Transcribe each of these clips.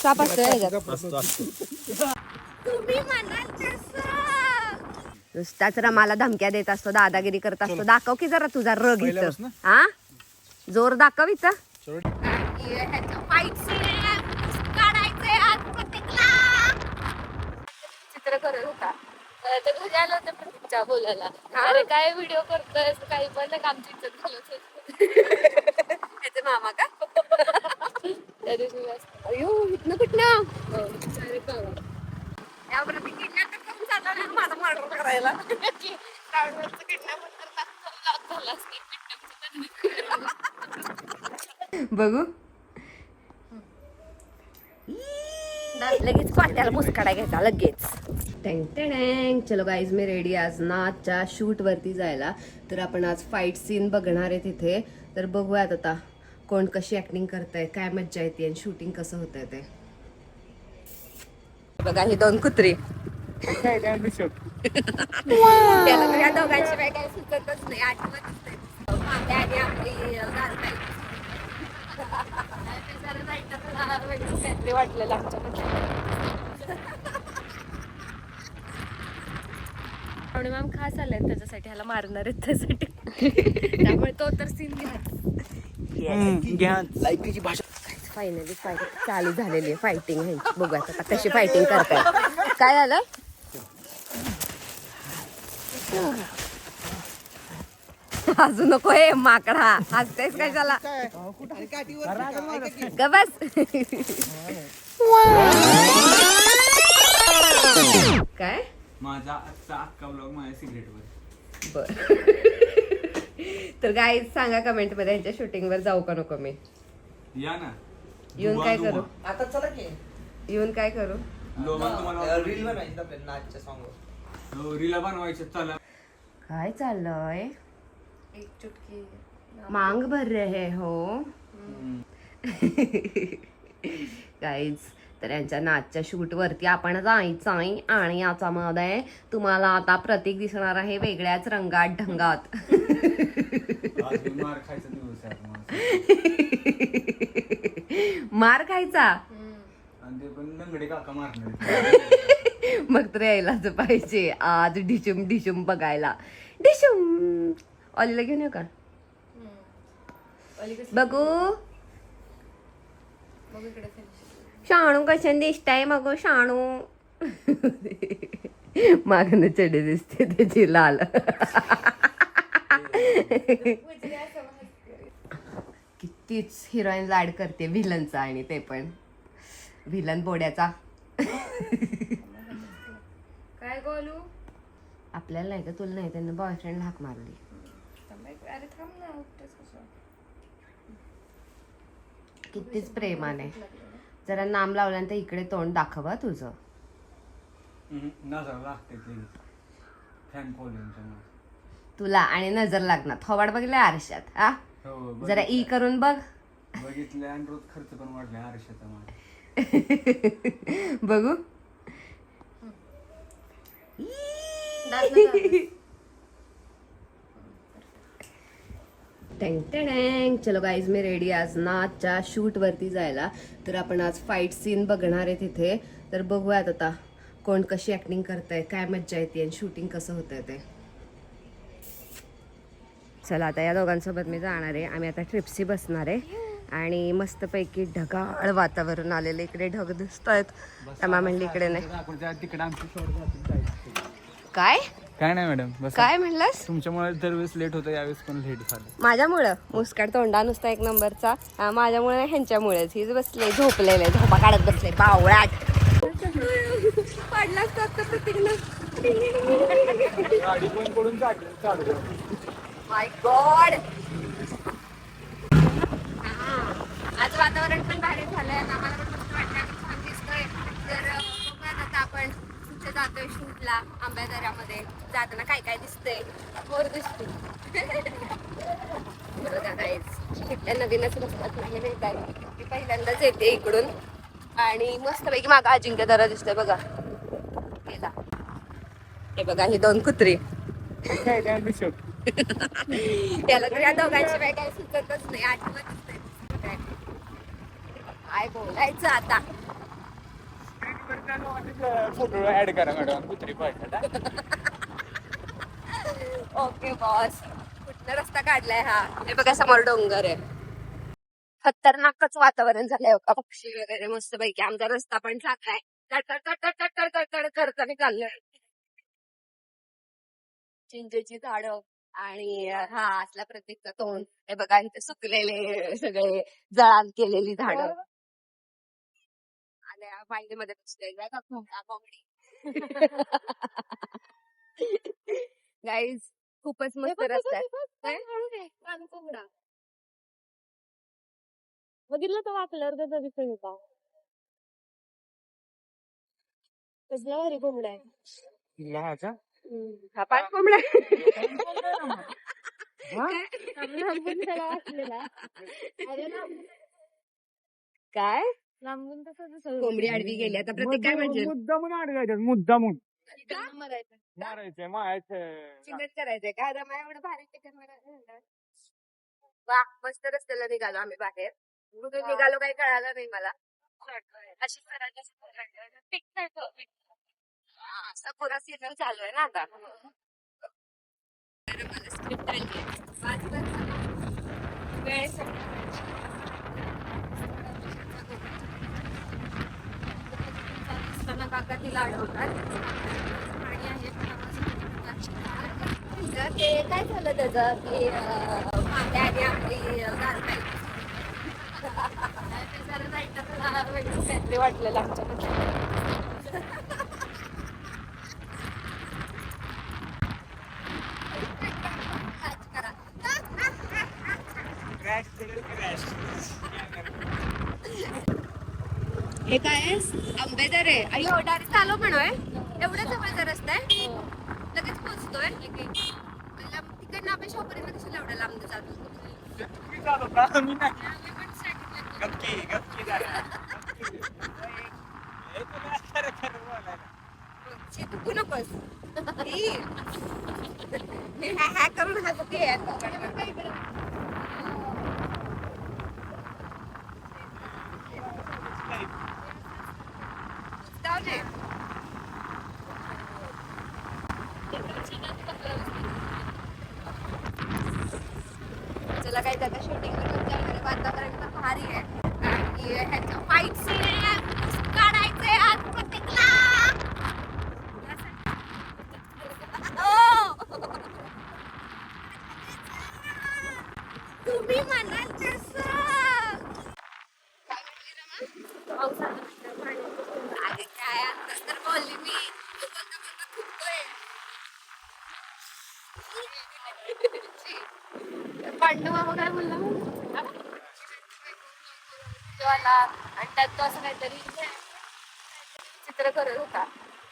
साप असतो ह्याच्यात. नुसताच रमाला धमक्या देत असतो, दादागिरी करत असतो. दाखव की जरा तुझा रग इथं. हा जोर दाखव इथं. चित्र करत होता तर घरी आलं होतं प्रतीकच्या बोलायला, अरे काय व्हिडिओ करतोय काही पण आमची इज्जत घालत त्याचे मामा का त्या दिवशी अयो इथनं कुठनं या प्रतीक किडनॅप करून जाता ना माझा मर्डर करायला. बघू लगेच पाट्याला मुसकाडा घ्यायचा लगेच. टँग टँग. चलो गाईज मी रेडी आज नाचच्या शूट वरती जायला. तर आपण आज फाईट सीन बघणार आहे तिथे. तर बघूयात आता कोण कशी ऍक्टिंग करताय, काय मज्जा येते आणि शूटिंग कसं होत आहे ते. बघा ही दोन कुत्री त्याला या दोघांची बाय काही सुचतच नाही, आठवतच नाही. वाटलेलं आमच्या मॅम खास आलाय त्याच्यासाठी, ह्याला मारणार आहेत त्यासाठी. त्यामुळे तो तर सीन घ्या. लाईफची भाषा फायनली फाईट चालू झालेली आहे. फायटिंग ह्यांची बघूया आता कशी फायटिंग करताय. काय झालं अजून नको हे माकडा हसतेस काय झाला ग बस. काय माझा आजचा अख्खा ब्लॉग माझ्या सिगरेटवर. बर तर गाईज सांगा कमेंट मध्ये यांच्या शूटिंग वर जाऊ का नको मी. या ना येऊन काय करू, आता चला की येऊन काय करू. रील बनवायची आपल्या नाचच्या सॉन्ग रीला बनवायचं चला. काय चाललंय एक चुटकी मांग भर रहे हो गाईज. तर यांच्या नाचच्या शूट वरती आपण जायचं आहे आणि याच्यामध्ये तुम्हाला आता प्रतीक दिसणार आहे वेगळ्याच रंगात ढंगात. मार खायचा दिवस आहे मार खायचा आणि ते पण नंगडे काका मारणार. मग तर यायलाच पाहिजे आज डिशुम डिशुम बघायला. डिशुम ऑलीला घेऊन येऊ का बघू. शाणू कशाने दिसताय मग शाणू. मागणं चढे दिसते त्याची लाल. कितीच हिरोईन लाड करते व्हिलनचा आणि ते पण व्हिलन बोड्याचा. काय बोलू आपल्याला नाही का तुला नाही, त्यांना बॉयफ्रेंड हाक मारली. अरे थांब ना उठतेस कसं. कितीच प्रेमाने जरा नाम लावल्यानंतर इकडे तोंड दाखवा तुझं. नजर लागते फॅन फॉलोइंग तुला आणि नजर लागणार. थोबाड बघितलं आरशात हा जरा ई करून बघ. बघितलं आणि रोज खर्च पण वाढलाय आरशाचा माझा. बघू टँग टँग. चलो गाईज मी रेडी आज नाचच्या शूट वरती जायला. तर आपण आज फाईट सीन बघणार आहे तिथे. तर बघूयात आता कोण कशी ऍक्टिंग करताय, काय मज्जा येते आणि शूटिंग कसं होत आहे ते. चला आता या दोघांसोबत मी जाणार आहे. आम्ही आता ट्रिप्सी बसणार आहे आणि मस्तपैकी ढगाळ वातावरण आलेलं. इकडे ढग दिसत आहेत. तमा म्हणली इकडे नाही. तिकडे आमची काय काय नाही मॅडम बस. काय म्हणलास. तुमच्यामुळे दरवेळेस लेट होतं, यावेळेस पण लेट झालं. माझ्यामुळं मुस्काट तोंडा नुसता एक नंबरचा. माझ्यामुळे ह्यांच्यामुळेच. हीच बसले झोपलेले झोपा काढत बसले बावळाट. पडलाच तर प्रत्येकानं. गाडी पण पडून चालू. माय गॉड. आज वातावरण पण भारी झालंय. आम्हाला पण मस्त वाटतं, छान दिसतोय. तर बघूयात आता आपण कुठे जातोय शूटला. आंब्यादऱ्यामध्ये जाताना काय काय दिसतंय. मोर दिसते बघा गाईज. कुठल्या नवीनच रस्त्यात नाही काय. मी पहिल्यांदाच येते इकडून आणि मस्तपैकी मागं अजिंक्यतारा दिसतोय बघा. गेला हे बघा ही दोन कुत्री. त्याला तर या दोघांची बाय काही सुचतच नाही, आठवतच नाही. काय बोलायचं आता. फोटो ऍड करा मॅडम कुत्री पाहिजे. Okay boss. कुठला रस्ता काढलाय हा? हे बघा समोर डोंगर आहे. खतरनाकच वातावरण झालंय बघा. पक्षी वगैरे मस्त पैकी. आमचा रस्ता पण चाललाय. तड करताना चाललंय. चिंचेची झाडं आणि हा असला प्रत्येकचा तोंड. हे बघा इथे सुकलेले सगळे जळाल केलेली झाडं. आणि मांडीमध्ये बसले कोंबडी. गाईज खूपच मस्त रस्ता आहे. कोंबडा बघितलं तर वाकल्यावर त्याचा दिसून होता. कसला भारी कोंबडा आहे. हा पाच कोंबडा काय लांबून कोंबडी आडवी गेली. आता प्रत्येक काय म्हणजे मुद्दामून अडगायचं मुद्दामून मारायचं मारायचं चिकट करायचंय का? आता माझ्या एवढं भारी चिकन वा मस्त रस्त्याला निघालो आम्ही बाहेर. कुठून निघालो काही कळालं नाही मला. अशी सगुरा सीझन चालू आहे ना आता. मला स्क्रिप्ट काका तिला अडवतात आणि ते काय झालं त्याचं की मागे आधी आपली काहीतरी वाटलेलं आमच्याकडे. हे काय आहे? आंबेदर आहे. अयो डायरेक्ट आलो म्हणोय. एवढ्या जवळचा रस्ता आहे. लगेच पोहोचतोय. तिकडनं आपण शॉपरीला कशाला एवढ्या लांब जातो? तू नकोस हॅ करून चला काही त्याचा शूटिंग वातावरण पण भारी आहे आणि ह्याच्या फाईट सीन काढायचंय आज प्रत्येकला. तुम्ही म्हणाल तसं काय आताच तर बोलली मी. पांडू बाबा काय बोलला आणि त्यात तो असं काहीतरी चित्र करत होता.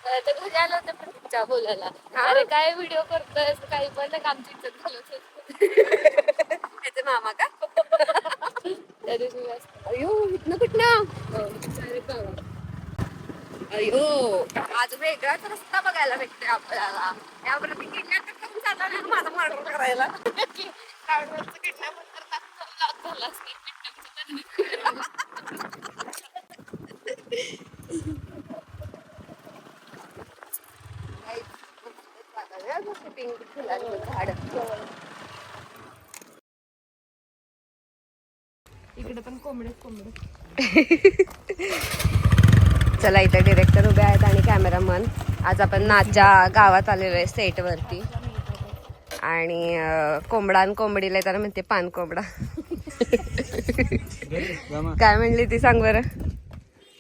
तर घरी आलं होतं प्रतीकच्या बोलायला. अरे काय व्हिडिओ करतोय काही पण आमची इज्जत घालत होते. मामा का त्या दिवशी अयो इथनं कुठनं अयो आज वेगळाच रस्ता बघायला भेटतोय आपल्याला. या प्रतिक्रिया करून चालला नाही माझा मर्डर करायला. इकडे पण कोंबडे. चला इथे डिरेक्टर उभे आहेत आणि कॅमेरामन. आज आपण नाच्या गावात आलेलो आहे सेट वरती आणि कोंबडा आणि कोंबडीला तर म्हणते पान कोंबडा. काय म्हणली ती सांग बरं.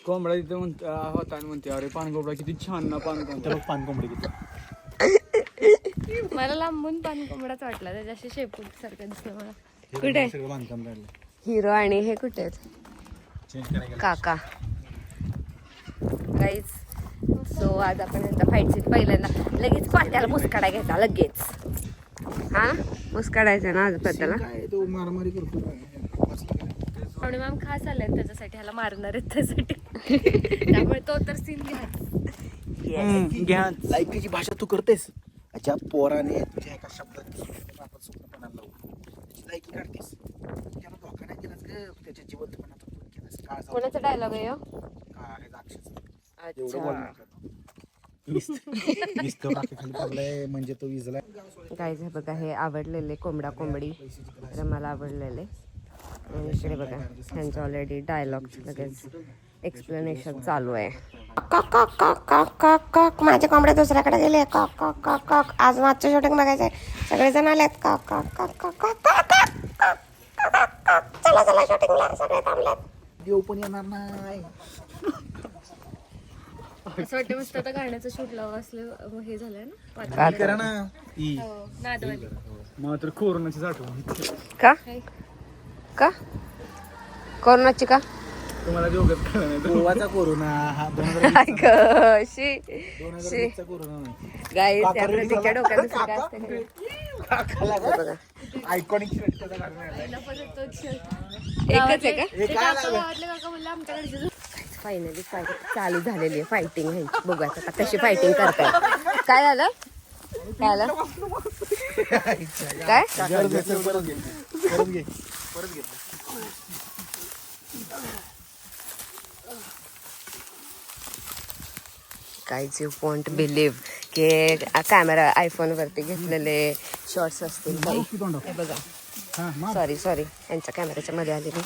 कोंबडा तिथे होता आणि म्हणते अरे पान कोंबडा किती छान ना पान कोंबडा. पान कोंबडी किती मला लांबून पान कोंबडाच वाटला. त्याच्याशी शेपूट सारखं दिसलं मला. कुठे बांधकाम काढलं हिरो आणि हे कुठे आहेत काका गाईज. सो आज आपण यांचा फाईट सीन पहिल्यांदा लगेच पाट्याला मुसकाडा घ्यायचा लगेच. हा मुसकाडायचा ना आज पाट्याला. तो मारामारी करतो पाहुणे मॅम खास आले त्याच्यासाठी. ह्याला मारणार आहेत त्यासाठी. त्यामुळे तो तर सीन घ्या. लायकीची भाषा तू करतेस. ज्या पोराने तुझ्या एका शब्दात आपण स्वप्नपणाला लावू त्याची लायकी काढतेस. त्याला धोका नाही दिलास ग. त्याच्या जिवंतपणाचा केलास. कोणाचा डायलॉग आहे काय अक्षर एवढं बोल अच्छा नुसतं बाकी खाली पडलंय म्हणजे तो विजला काय हे बघा हे आवडलेले कोंबडा कोंबडी तर मला आवडलेले आणि इकडे बघा त्यांचं ऑलरेडी डायलॉग लगेच एक्सप्लेनेशन चालू आहे. कॉक कॉक कॉक कॉक कॉक कॉक माझे कोंबडे दुसऱ्याकडे गेले. कॉक कॉक कॉक कॉक आज मागचं शूटिंग बघायचंय. सगळेजण आलेत. कॉक कॉक कॉक कॉक कॉक कॉक कॉक चला चला शूटिंगला सगळे थांबलेत. देव पण येणार नाही. असं वाटतं मस्त आता गाण्याचं शूट लावं असलं हे झालंय ना काय करा ना नादवाली. मग तर कोरोनाची आठवण का का कोरोनाची का तुम्हाला दोघं कळलं नाही गोवाचा कोरोना हा 2020 चा कोरोना नाही. गाईस त्या प्रतीकच्या डोक्यात दुसरं काय असतं का? बघा आयकॉनिक एकच आहे का गावातले काका बोलले आमच्याकडे फायनली चालू झालेली आहे फायटिंग ह्यांची. बघूया आता कशी फायटिंग करताय. काय झालं काय झालं काय परत घे गाईज यू वॉन्ट बिलीव्ह की कॅमेरा आयफोन वरती घेतलेले शॉर्ट्स असतील काही. हे बघा सॉरी यांच्या कॅमेऱ्याच्या मध्ये आले मी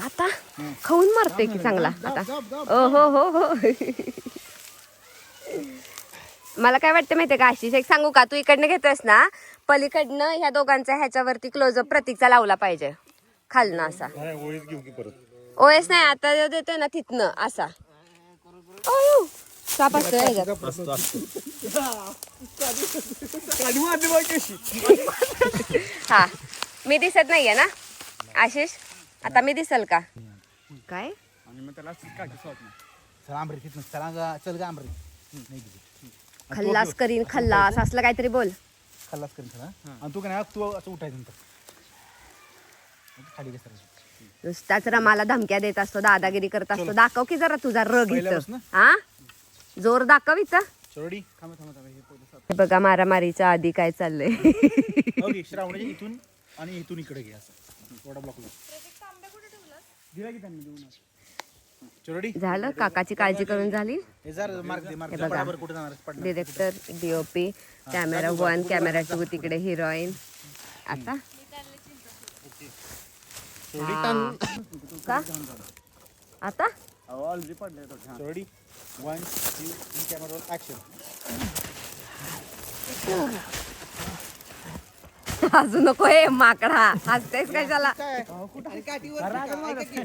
आता खाऊन मारते की चांगला आता. ओ हो मला काय वाटतं माहितीये का आशिष एक सांगू का तू इकडनं घेतोस ना पलीकडनं ह्या दोघांचा ह्याच्यावरती क्लोजअप प्रतीकचा लावला पाहिजे खालनं असा. ओएस नाही आता जो देतोय ना तिथनं असा. ओय साप असतो ह्याच्यात. हा मी दिसत नाहीये ना आशिष आता मी दिसल का काय आणि मग त्याला काकी स्वाद नाही. चला आंबरे तिथनं चल गा आंबरे नाही गेली. खल्लास करीन खल्लास असलं काहीतरी बोल. खल्लास करून चला आणि तू काय नाही तू असं उठायचं नंतर खाली घसरायचं. नुसताच रमाला धमक्या देत असतो दादागिरी करत असतो. दाखव की जरा तुझा रग इथं पहिल्यापासून? हा जोर दाखव इथं. चोरडी थांबा हे पोलीस हे बघा मारामारीच्या आधी काय चाललंय. श्रावणाच्या इथून आणि इथून इकडे घे असं थोडा ब्लॉक दिला की त्यांनी देऊन चोरडी झालं काकाची काळजी करून झाली. हे जर मार्क दे हे बघा. बरोबर कुठे जाणार पडणार डिरेक्टर डीओपी कॅमेरा 1 कॅमेरा 2 तिकडे हिरोईन. आता का आता ऑलरेडी पडले चोरडी 1 2 3 कॅमेरा ऍक्शन. अजून नको हे माकडा हसतेस कशाला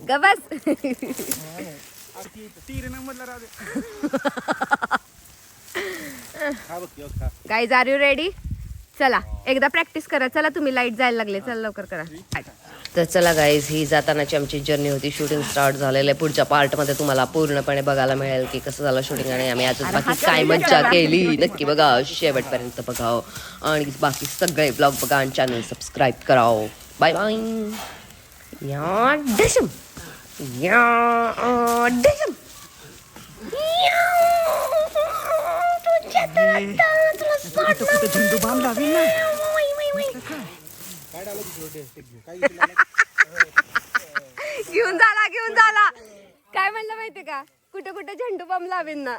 ग बस. तीर नंबरला राहू दे. हा बघ यो खा. Guys are you ready. चला एकदा प्रॅक्टिस करा. चला तुम्ही लाईट जायला लागले. चला लवकर करा. तर चला गाईज ही जातानाची आमची जर्नी होती. शूटिंग स्टार्ट झालेलं आहे. पुढच्या पार्टमध्ये तुम्हाला पूर्णपणे बघायला मिळेल की कसं झालं शूटिंग आणि आम्ही आजच बाकी काय मज्जा केली नक्की बघा शेवटपर्यंत बघाव आणि बाकी सगळे ब्लॉग बघा आणि चॅनल सबस्क्राईब कराव. Bye bye. या डशम या डशम झेंडू बांध लावी ना. काय डायलॉग चोरडी काय घेऊन झाला काय म्हणलं माहितीये का कुठं कुठं झेंडू बॉम्ब लावेन ना.